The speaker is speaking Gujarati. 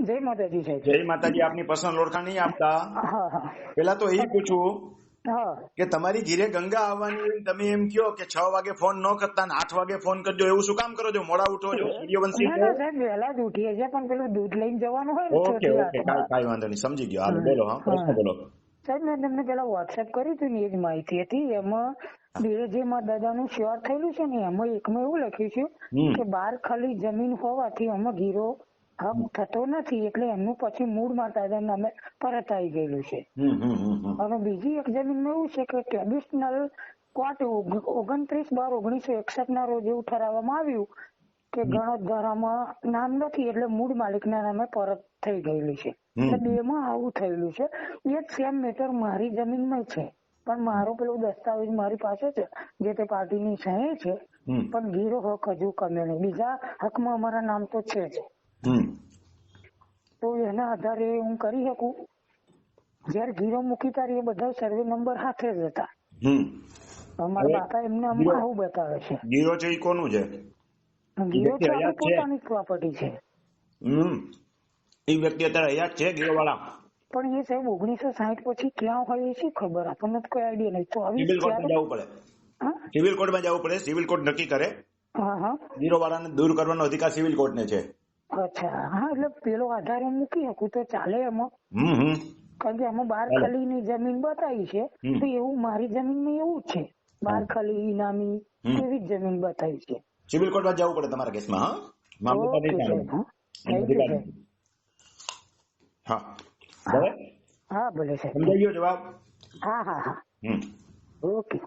જય માતાજી સાહેબ. જય માતાજી. આપની પર્સનલ ઓળખાણ નહીં આપતા. હા હા પેલા તો એ પૂછું હા કે તમારી ઘીરે ગંગા આવવાની હોય ને તમે એમ કયો કે 6 વાગે ફોન ન કરતા ને 8 વાગે ફોન કરજો, એવું શું કામ કરો છો? મોડા ઉઠો છો? સૂર્યવંશી ના છો? ના સાહેબ વહેલા જ ઉઠીએ છીએ, પણ પેલું દૂધ લઈને જવાનું હોય ને ઓકે 6 થી ઓકે, 8. કાંઈ વાંધો નહીં, સમજી ગયો. હાલો બોલો. હા, પ્રશ્ન બોલો. સાહેબ મેં તમને પેલા વોટ્સએપ કર્યું હતું ને એ જ માહિતી હતી. એમાં બે જે મારા દાદાનું શ્યોર થયેલું છે ને એમાં એકમાં એવું લખ્યું છે કે બહાર ખાલી જમીન હોવાથી આમાં ગીરો હક થતો નથી, એટલે એમનું પછી મૂળ માતા દાદા નામે પરત આવી ગયેલું છે. અને બીજી એક જમીનમાં એવું છે કે ટ્રેડિશનલ કોર્ટ 29/12/1961 ના રોજ એવું ઠરાવવામાં આવ્યું કે ગણત ધારામાં નામ નથી, એટલે મૂળ માલિકના નામે પરત થઈ ગયેલું છે. એટલે બે માં આવું થયેલું છે. એ જ સેમ મેટર મારી જમીનમાં છે, પણ મારો પેલો દસ્તાવેજ મારી પાસે છે, જે તે પાર્ટીની સહી છે, પણ ગીરો હક હજુ કમ્યો નહીં. બીજા હકમાં અમારા નામ તો છે જ. તો એના આધારે હું કરી શકું? જયારે ગીરો મૂકી તારી એ બધા સર્વે નંબર હાથે જ હતા. અમારા બાપા એમને આવું બતાવે છે. ગીરો છે એ કોનું છે? ગીરો તો આપણી પોતાની પ્રોપર્ટી છે. એ વ્યક્તિ અત્યારે હયાત છે ગીરો વાળા? પણ એ સાહેબ 1960 પછી ક્યાં હોય એ શી ખબર, આપણને તો કોઈ આઈડિયા નહીં. તો સિવિલ કોર્ટમાં જવું પડે. સિવિલ કોર્ટમાં જવું પડે, સિવિલ કોર્ટ નક્કી કરે. ગીરો વાળાને દૂર કરવાનો અધિકાર સિવિલ કોર્ટને છે. અચ્છા, હા, એટલે પેલો આધાર હું મૂકી શકું તો ચાલે એમાં? કારણ કે એમાં 12 ખલીની જમીન બતાવી છે, તો એવું મારી જમીનમાં એવું જ છે, 12 ખલી ઇનામી એવી જ જમીન બતાવી છે. સિવિલ કોર્ટમાં જવું પડે તમારા કેસમાં. હા, હા હા ભલે સાહેબ. સમજાઈ ગયો જવાબ? હા હા હા ઓકે.